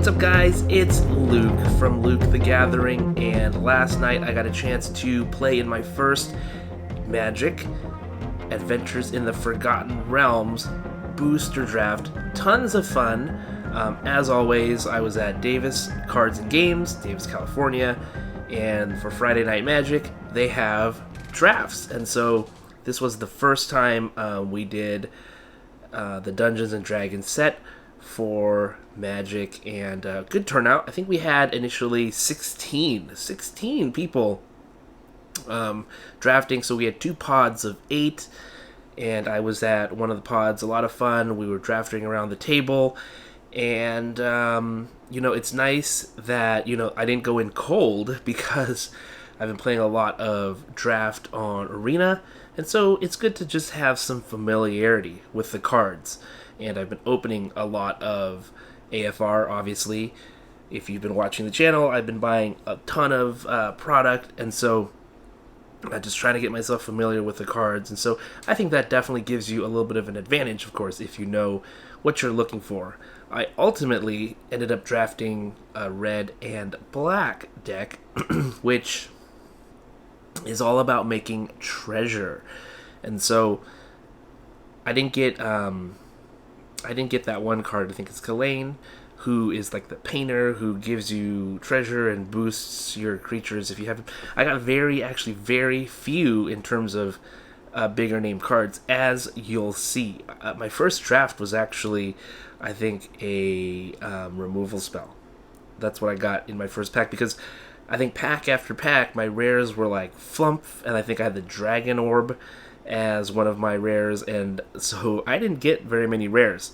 What's up, guys? It's Luke from Luke the Gathering, and last night I got a chance to play in my first Magic Adventures in the Forgotten Realms booster draft. Tons of fun. As always, I was at Davis Cards and Games, Davis, California, and for Friday Night Magic, they have drafts. And so this was the first time we did the Dungeons and Dragons set for Magic, and good turnout. I think we had initially 16 people drafting, so we had 2 pods of 8, and I was at one of the pods. A lot of fun. We were drafting around the table, and it's nice that I didn't go in cold because I've been playing a lot of draft on Arena, and so it's good to just have some familiarity with the cards. And I've been opening a lot of AFR, obviously. If you've been watching the channel, I've been buying a ton of product, and so I'm just trying to get myself familiar with the cards. And so I think that definitely gives you a little bit of an advantage, of course, if you know what you're looking for. I ultimately ended up drafting a red and black deck, which is all about making treasure. And so I didn't get that one card. I think it's Kalain, who is like the painter who gives you treasure and boosts your creatures if you have. I got very few in terms of bigger name cards, as you'll see. My first draft was actually, I think, a removal spell. That's what I got in my first pack, because I think pack after pack, my rares were like Flump, and I think I had the Dragon Orb as one of my rares, and so I didn't get very many rares.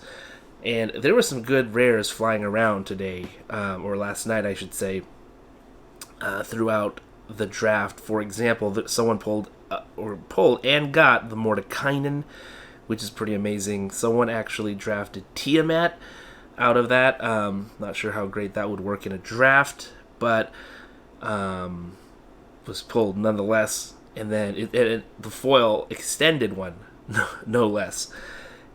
And there were some good rares flying around today, or last night I should say, throughout the draft. For example, someone pulled and got the Mordekainen, which is pretty amazing. Someone actually drafted Tiamat out of that. Not sure how great that would work in a draft, but was pulled nonetheless. And then the foil extended one, no less.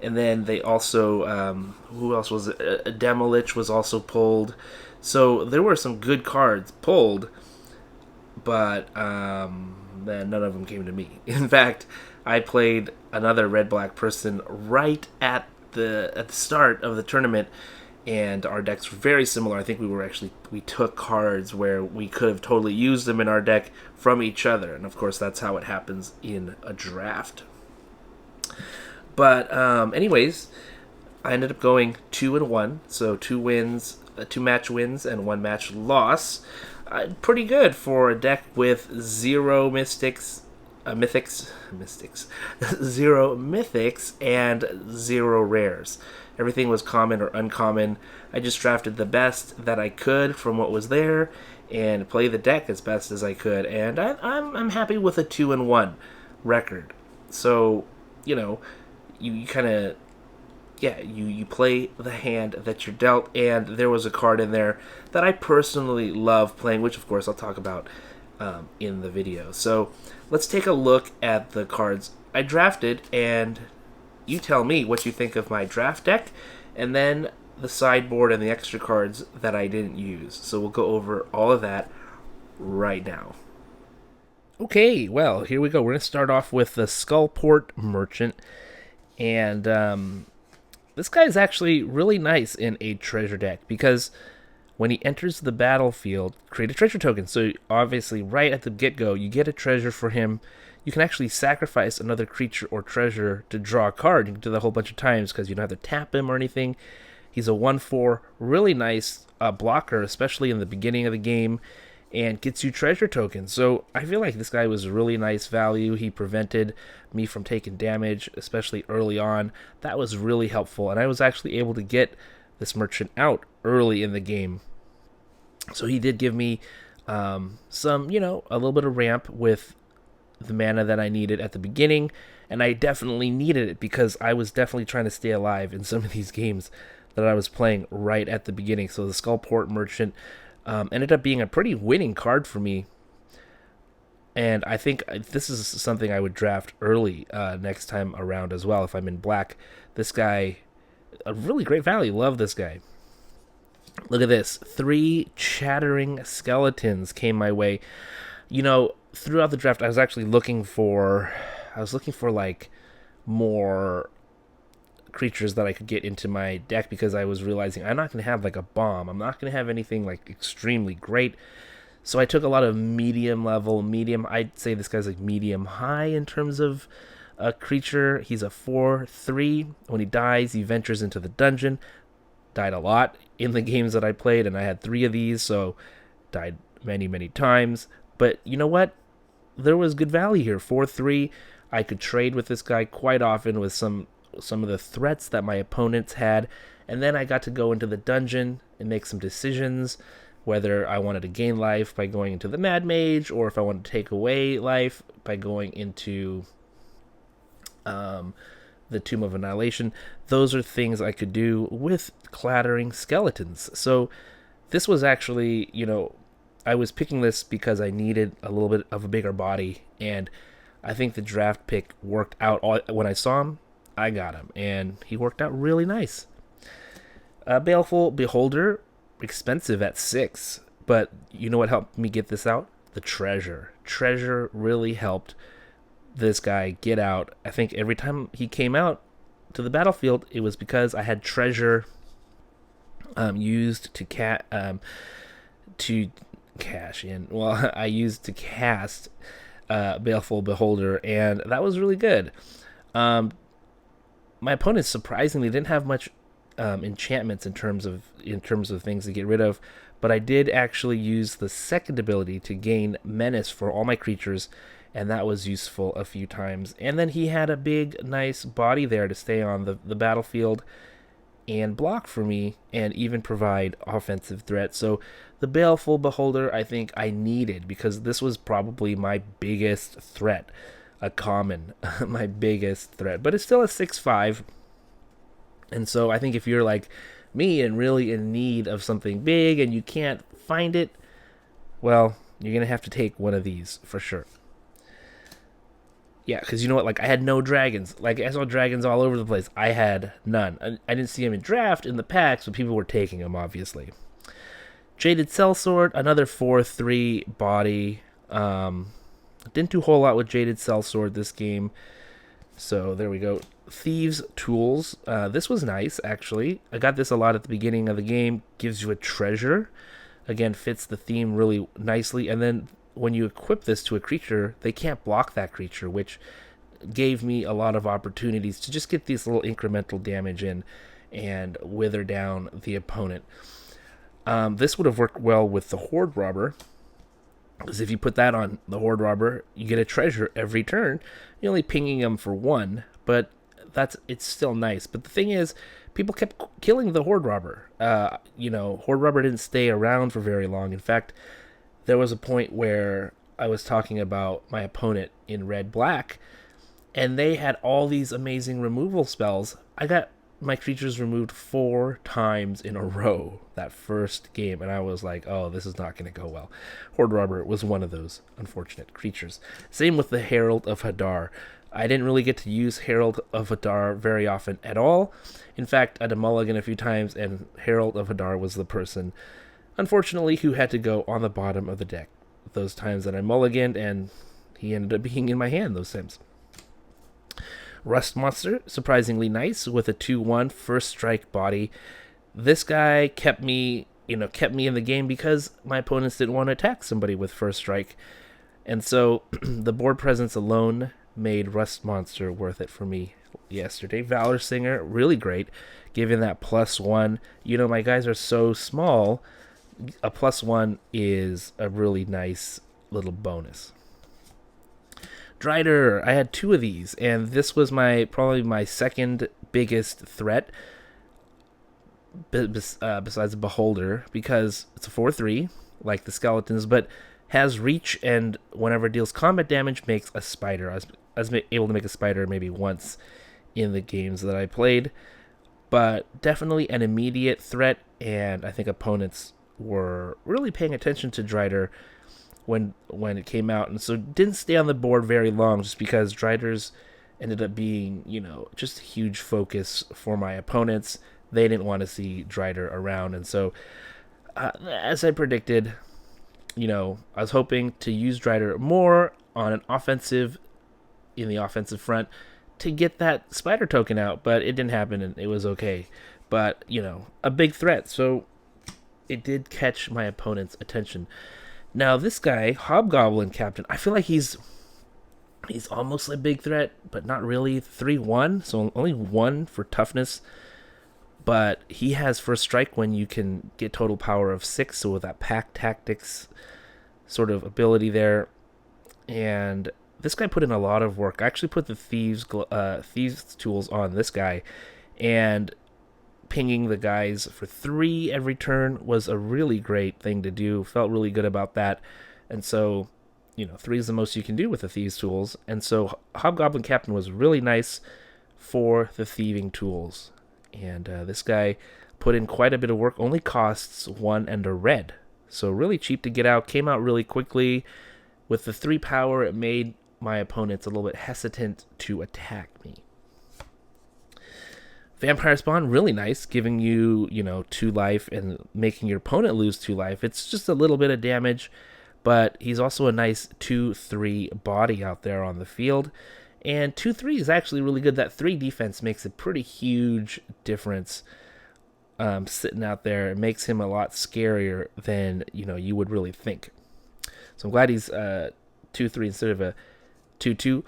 And then they also, who else was it? A Demolich was also pulled. So there were some good cards pulled, but then none of them came to me. In fact, I played another red-black person right at the start of the tournament, and our decks were very similar. I think we took cards where we could have totally used them in our deck from each other. And of course, that's how it happens in a draft. But anyways, I ended up going 2-1. So 2 wins, 2 match wins, and 1 match loss. Pretty good for a deck with 0 mythics, 0 mythics, and 0 rares. Everything was common or uncommon. I just drafted the best that I could from what was there and play the deck as best as I could. And I'm happy with a 2-1 record. So, you kind of, you play the hand that you're dealt. And there was a card in there that I personally love playing, which of course I'll talk about in the video. So let's take a look at the cards I drafted, and you tell me what you think of my draft deck, and then the sideboard and the extra cards that I didn't use. So we'll go over all of that right now. Okay, well, here we go. We're going to start off with the Skullport Merchant, and this guy is actually really nice in a treasure deck, because when he enters the battlefield, create a treasure token. So obviously, right at the get-go, you get a treasure for him. You can actually sacrifice another creature or treasure to draw a card. You can do that a whole bunch of times because you don't have to tap him or anything. He's a 1/4, really nice blocker, especially in the beginning of the game, and gets you treasure tokens. So I feel like this guy was really nice value. He prevented me from taking damage, especially early on. That was really helpful, and I was actually able to get this merchant out early in the game. So he did give me some, a little bit of ramp with the mana that I needed at the beginning, and I definitely needed it because I was definitely trying to stay alive in some of these games that I was playing right at the beginning. So the Skullport Merchant ended up being a pretty winning card for me, and I think this is something I would draft early next time around as well if I'm in black. This guy, a really great value. Love this guy. Look at this. 3 chattering skeletons came my way. Throughout the draft, I was looking for like more creatures that I could get into my deck because I was realizing I'm not going to have like a bomb. I'm not going to have anything like extremely great. So I took a lot of medium level, medium. I'd say this guy's like medium high in terms of a creature. He's a 4/3. When he dies, he ventures into the dungeon. Died a lot in the games that I played, and I had 3 of these, so died many, many times. But you know what? There was good value here. 4/3. I could trade with this guy quite often with some of the threats that my opponents had, and then I got to go into the dungeon and make some decisions whether I wanted to gain life by going into the Mad Mage or if I wanted to take away life by going into the Tomb of Annihilation. Those are things I could do with clattering skeletons. So this was actually, I was picking this because I needed a little bit of a bigger body, and I think the draft pick worked out. When I saw him, I got him, and he worked out really nice. Baleful Beholder, expensive at 6, but you know what helped me get this out? The treasure. Treasure really helped this guy get out. I think every time he came out to the battlefield, it was because I had treasure used to cash in. Well, I used to cast Baleful Beholder, and that was really good. My opponents surprisingly didn't have much enchantments in terms of things to get rid of, but I did actually use the second ability to gain menace for all my creatures, and that was useful a few times. And then he had a big, nice body there to stay on the battlefield and block for me, and even provide offensive threat. So the Baleful Beholder, I think I needed, because this was probably my biggest threat, a common, my biggest threat. But it's still a 6/5, and so I think if you're like me and really in need of something big and you can't find it, well, you're gonna have to take one of these for sure. Yeah, because you know what? Like, I had no dragons. Like, I saw dragons all over the place. I had none. I didn't see them in draft, in the packs, but people were taking them, obviously. Jaded Sellsword, another 4/3 body. Didn't do a whole lot with Jaded Sellsword this game. So, there we go. Thieves' Tools. This was nice, actually. I got this a lot at the beginning of the game. Gives you a treasure. Again, fits the theme really nicely. And then when you equip this to a creature, they can't block that creature, which gave me a lot of opportunities to just get these little incremental damage in and wither down the opponent. This would have worked well with the Horde Robber, because if you put that on the Horde Robber, you get a treasure every turn. You're only pinging them for 1, but it's still nice. But the thing is, people kept killing the Horde Robber. Horde Robber didn't stay around for very long. In fact, there was a point where I was talking about my opponent in red-black, and they had all these amazing removal spells. I got my creatures removed 4 times in a row that first game, and I was like, oh, this is not going to go well. Horde Robber was one of those unfortunate creatures. Same with the Herald of Hadar. I didn't really get to use Herald of Hadar very often at all. In fact, I had a mulligan a few times, and Herald of Hadar was the person, unfortunately, who had to go on the bottom of the deck those times that I mulliganed, and he ended up being in my hand those times. Rust Monster, surprisingly nice, with a 2/1 first strike body. This guy kept me in the game because my opponents didn't want to attack somebody with first strike. And so the board presence alone made Rust Monster worth it for me yesterday. Valor Singer, really great, given that +1. My guys are so small, a +1 is a really nice little bonus. Drider, I had 2 of these, and this was probably my second biggest threat besides Beholder, because it's a 4/3, like the skeletons, but has reach, and whenever it deals combat damage, makes a spider. I was able to make a spider maybe once in the games that I played, but definitely an immediate threat, and I think opponents were really paying attention to Drider when it came out, and so didn't stay on the board very long, just because Driders ended up being, just a huge focus for my opponents. they didn't want to see Drider around. And so, as I predicted, I was hoping to use Drider more on an offensive, in the offensive front, to get that spider token out, but it didn't happen, and it was okay. But, a big threat, so it did catch my opponent's attention. Now, this guy, Hobgoblin Captain, I feel like he's almost a big threat, but not really. 3-1, so only 1 for toughness. But he has first strike when you can get total power of 6, so with that pack tactics sort of ability there. And this guy put in a lot of work. I actually put the thieves tools on this guy, and pinging the guys for 3 every turn was a really great thing to do. Felt really good about that. And so, 3 is the most you can do with the thieves tools. And so Hobgoblin Captain was really nice for the thieving tools. And this guy put in quite a bit of work, only costs 1 and a red. So really cheap to get out, came out really quickly. With the 3 power, it made my opponents a little bit hesitant to attack me. Vampire Spawn, really nice, giving you, 2 life and making your opponent lose 2 life. It's just a little bit of damage, but he's also a nice 2-3 body out there on the field. And 2-3 is actually really good. That 3 defense makes a pretty huge difference sitting out there. It makes him a lot scarier than, you would really think. So I'm glad he's 2-3 instead of a 2-2.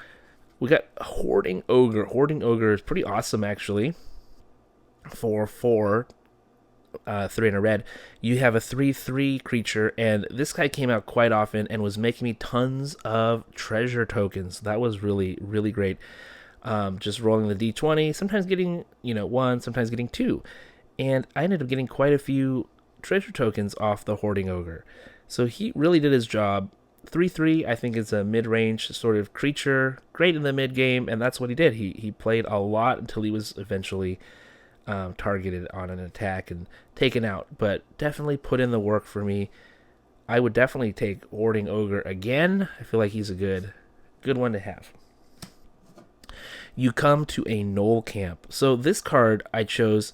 We got Hoarding Ogre. Hoarding Ogre is pretty awesome, actually. 4-4, 3 and a red. You have a 3-3 creature, and this guy came out quite often and was making me tons of treasure tokens. That was really, really great. Just rolling the d20, sometimes getting 1, sometimes getting 2, and I ended up getting quite a few treasure tokens off the Hoarding Ogre. So he really did his job. 3-3, I think, is a mid-range sort of creature, great in the mid-game, and that's what he did. He played a lot until he was eventually targeted on an attack and taken out, but definitely put in the work for me. I would definitely take Hoarding Ogre again. I feel like he's a good one to have. You come to a Knoll Camp. So this card I chose,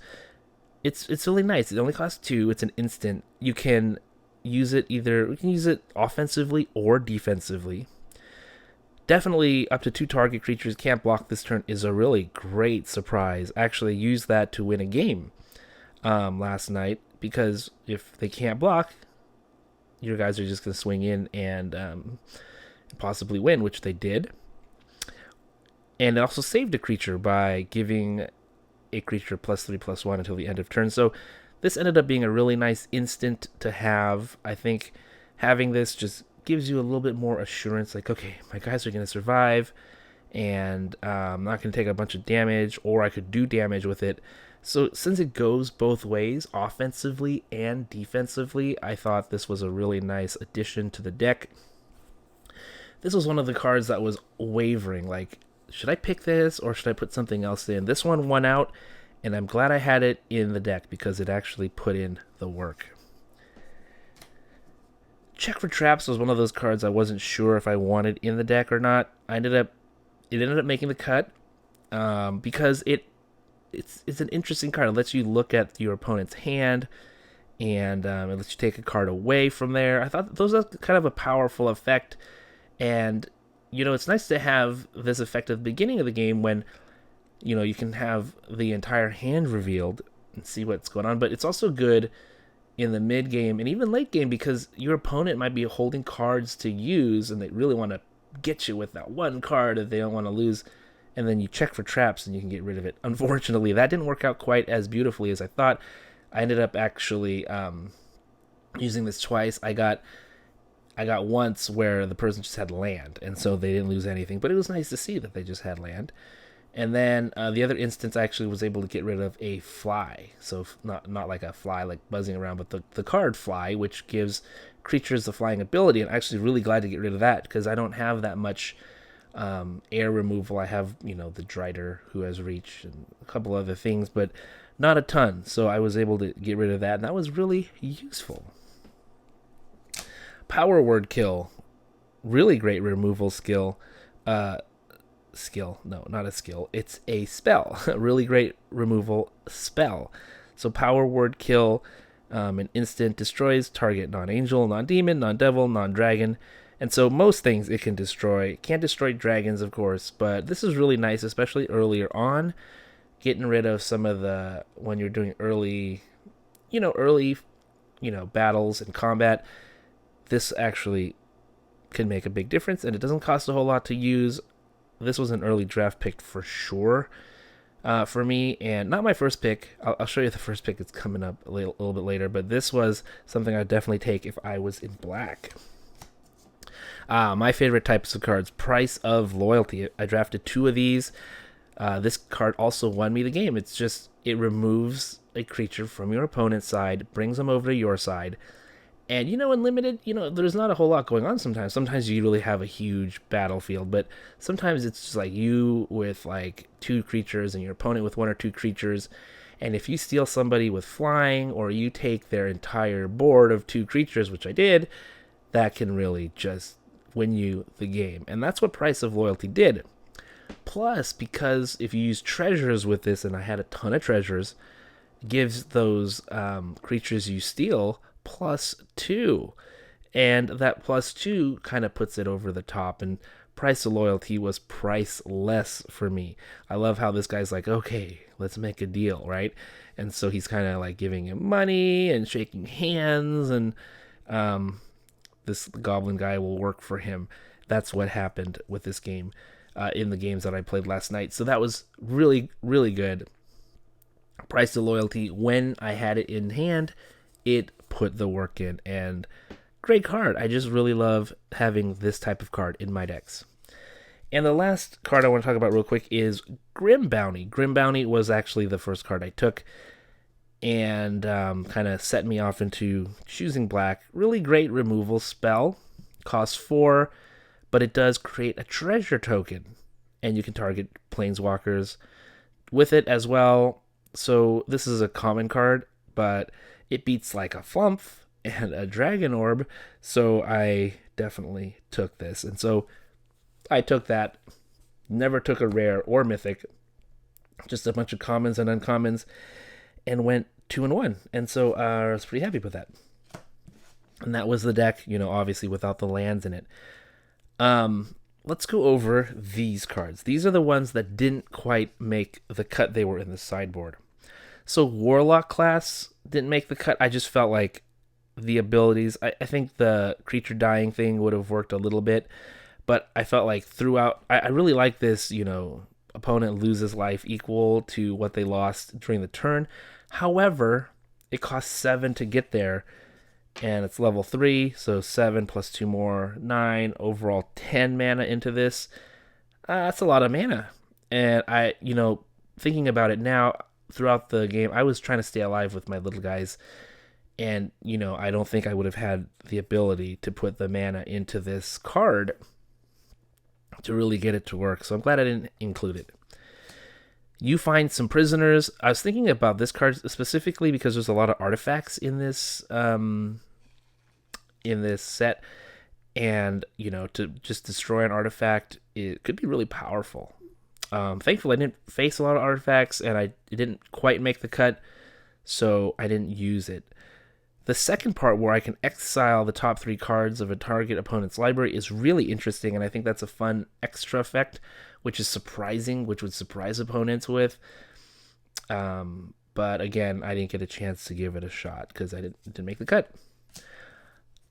it's really nice. It only costs 2. It's an instant. You can use it offensively or defensively. Definitely up to 2 target creatures can't block this turn is a really great surprise. Actually used that to win a game last night, because if they can't block, your guys are just going to swing in and possibly win, which they did. And it also saved a creature by giving a creature +3/+1 until the end of turn. So this ended up being a really nice instant to have. I think having this just gives you a little bit more assurance, like, okay, my guys are going to survive, and I'm not going to take a bunch of damage, or I could do damage with it. So since it goes both ways, offensively and defensively, I thought this was a really nice addition to the deck. This was one of the cards that was wavering, like, should I pick this, or should I put something else in? This one won out, and I'm glad I had it in the deck, because it actually put in the work. Check for Traps was one of those cards I wasn't sure if I wanted in the deck or not. It ended up making the cut because it's an interesting card. It lets you look at your opponent's hand, and it lets you take a card away from there. I thought those are kind of a powerful effect, and it's nice to have this effect at the beginning of the game when you can have the entire hand revealed and see what's going on. But it's also good in the mid game and even late game, because your opponent might be holding cards to use, and they really want to get you with that one card that they don't want to lose, and then you check for traps and you can get rid of it. Unfortunately, that didn't work out quite as beautifully as I thought. I ended up actually using this twice. I got once where the person just had land, and so they didn't lose anything, but it was nice to see that they just had land. And then the other instance, I actually was able to get rid of a fly. So not like a fly like buzzing around, but the card fly, which gives creatures the flying ability. And I'm actually really glad to get rid of that, because I don't have that much air removal. I have, the Drider, who has reach, and a couple other things, but not a ton. So I was able to get rid of that, and that was really useful. Power Word Kill. Really great removal skill. No, not a skill. It's a spell. A really great removal spell. So power word kill, an instant destroys target non-angel, non-demon, non-devil, non-dragon. And so most things it can destroy. Can't destroy dragons, of course, but this is really nice, especially earlier on, getting rid of some of the when you're doing early, battles and combat. This actually can make a big difference, and it doesn't cost a whole lot to use. This was an early draft pick for sure for me, and not my first pick. I'll show you the first pick. It's coming up a little bit later, but this was something I'd definitely take if I was in black. My favorite types of cards, Price of Loyalty. I drafted 2 of these. This card also won me the game. It removes a creature from your opponent's side, brings them over to your side. And, in limited, there's not a whole lot going on sometimes. Sometimes you really have a huge battlefield, but sometimes it's just like you with like 2 creatures and your opponent with 1 or 2 creatures. And if you steal somebody with flying or you take their entire board of 2 creatures, which I did, that can really just win you the game. And that's what Price of Loyalty did. Plus, because if you use treasures with this, and I had a ton of treasures, gives those creatures you steal +2. And that +2 kind of puts it over the top. And Price of Loyalty was priceless for me. I love how this guy's like, okay, let's make a deal, right? And so he's kind of like giving him money and shaking hands, and this goblin guy will work for him. That's what happened with this game in the games that I played last night. So that was really, really good. Price of Loyalty, when I had it in hand, it put the work in, and great card. I just really love having this type of card in my decks. And the last card I want to talk about real quick is Grim Bounty. Grim Bounty was actually the first card I took, and kind of set me off into choosing black. Really great removal spell. Costs 4, but it does create a treasure token, and you can target planeswalkers with it as well. So this is a common card, but it beats like a Flump and a Dragon Orb, so I definitely took this. And so I took that, never took a rare or mythic, just a bunch of commons and uncommons, and went 2-1. And so I was pretty happy with that. And that was the deck, obviously without the lands in it. Let's go over these cards. These are the ones that didn't quite make the cut. They were in the sideboard. So Warlock class didn't make the cut. I just felt like the abilities, I think the creature dying thing would have worked a little bit, but I felt like throughout, I really like this, opponent loses life equal to what they lost during the turn. However, it costs 7 to get there, and it's level 3, so 7 plus 2 more, 9, overall 10 mana into this. That's a lot of mana. And I, thinking about it now, throughout the game, I was trying to stay alive with my little guys, and, I don't think I would have had the ability to put the mana into this card to really get it to work, so I'm glad I didn't include it. You find some prisoners. I was thinking about this card specifically because there's a lot of artifacts in this set, and to just destroy an artifact, it could be really powerful. Thankfully, I didn't face a lot of artifacts, and it didn't quite make the cut, so I didn't use it. The second part, where I can exile the top 3 cards of a target opponent's library, is really interesting, and I think that's a fun extra effect, which is surprising, which would surprise opponents with. But again, I didn't get a chance to give it a shot because I didn't make the cut.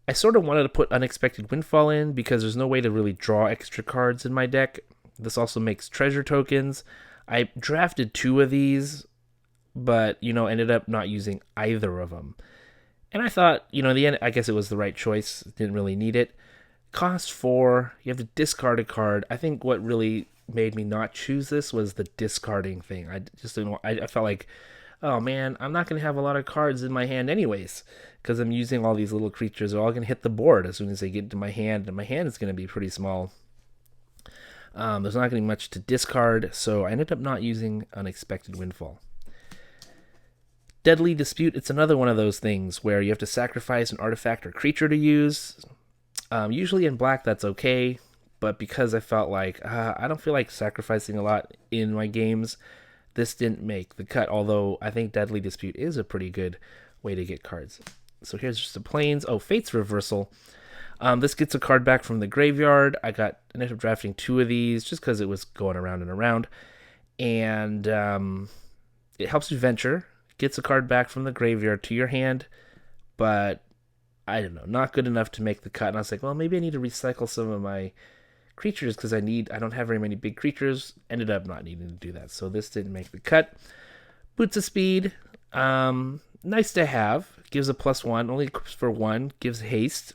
I sort of wanted to put Unexpected Windfall in because there's no way to really draw extra cards in my deck. This also makes treasure tokens. I drafted 2 of these, but, ended up not using either of them. And I thought, in the end, I guess it was the right choice. Didn't really need it. Cost 4. You have to discard a card. I think what really made me not choose this was the discarding thing. I just didn't want, I felt like, oh man, I'm not going to have a lot of cards in my hand anyways, because I'm using all these little creatures. They're all going to hit the board as soon as they get into my hand, and my hand is going to be pretty small. There's not going to be much to discard, so I ended up not using Unexpected Windfall. Deadly Dispute, it's another one of those things where you have to sacrifice an artifact or creature to use. Usually in black that's okay, but because I felt like I don't feel like sacrificing a lot in my games, this didn't make the cut, although I think Deadly Dispute is a pretty good way to get cards. So here's just the plains. Oh, Fate's Reversal. This gets a card back from the graveyard. I ended up drafting 2 of these just because it was going around and around. And it helps you venture. Gets a card back from the graveyard to your hand. But, I don't know, not good enough to make the cut. And I was like, well, maybe I need to recycle some of my creatures because I don't have very many big creatures. Ended up not needing to do that. So this didn't make the cut. Boots of Speed. Nice to have. Gives a +1. Only equips for 1. Gives haste.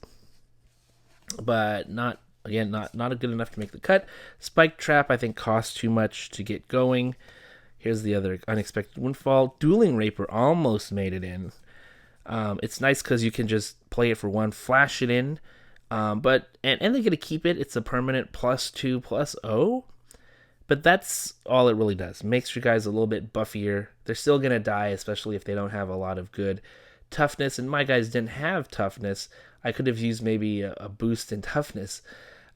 But not good enough to make the cut. Spike Trap, I think, costs too much to get going. Here's the other Unexpected Windfall. Dueling Raper almost made it in. It's nice because you can just play it for 1, flash it in. But they get to keep it. It's a permanent +2/+0. But that's all it really does. Makes your guys a little bit buffier. They're still going to die, especially if they don't have a lot of good toughness. And my guys didn't have toughness. I could have used maybe a boost in toughness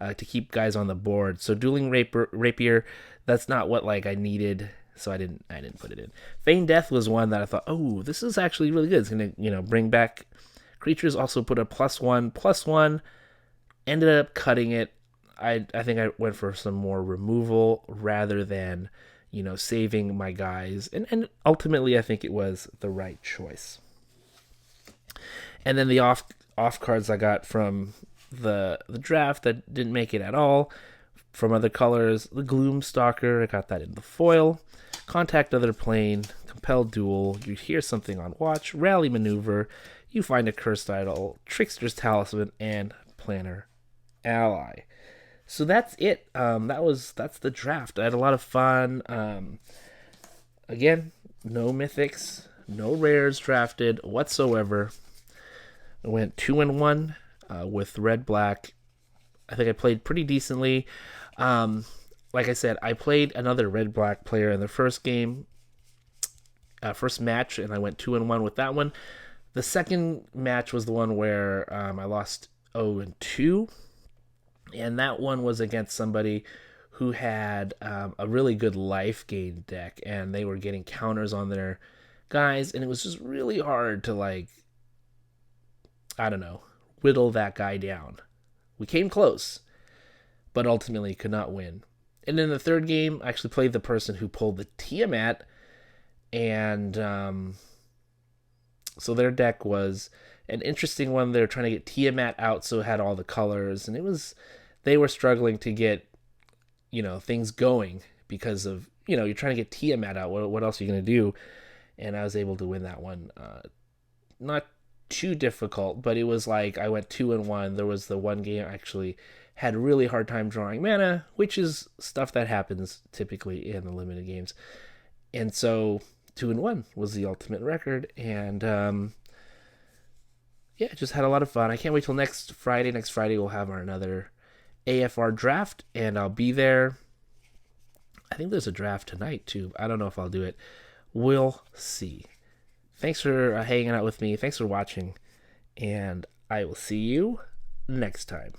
to keep guys on the board. So Dueling Rapier, that's not what I needed. So I didn't put it in. Feign Death was one that I thought, oh, this is actually really good. It's gonna bring back creatures. Also put a +1/+1. Ended up cutting it. I think I went for some more removal rather than saving my guys. And ultimately I think it was the right choice. And then the off cards I got from the draft that didn't make it at all from other colors. The Gloomstalker, I got that in the foil. Contact Other Plane, Compel Duel, you hear something on watch, Rally Maneuver, you find a cursed idol, Trickster's Talisman, and Planner Ally. So that's it. That's the draft. I had a lot of fun. Again, no mythics, no rares drafted whatsoever. I went 2-1 with red black. I think I played pretty decently. Like I said, I played another red black player in the first game, first match, and I went 2-1 with that one. The second match was the one where I lost 0-2, and that one was against somebody who had a really good life gain deck, and they were getting counters on their guys, and it was just really hard to whittle that guy down. We came close, but ultimately could not win. And in the third game, I actually played the person who pulled the Tiamat, and so their deck was an interesting one. They were trying to get Tiamat out, so it had all the colors, and they were struggling to get things going because of you're trying to get Tiamat out. What else are you going to do? And I was able to win that one. Not too difficult, but it was I went 2-1. There was the one game I actually had a really hard time drawing mana, which is stuff that happens typically in the limited games. And so 2-1 was the ultimate record, and just had a lot of fun. I can't wait till next Friday. Next Friday we'll have another AFR draft, and I'll be there. I think there's a draft tonight too. I don't know if I'll do it. We'll see. Thanks for hanging out with me. Thanks for watching, and I will see you next time.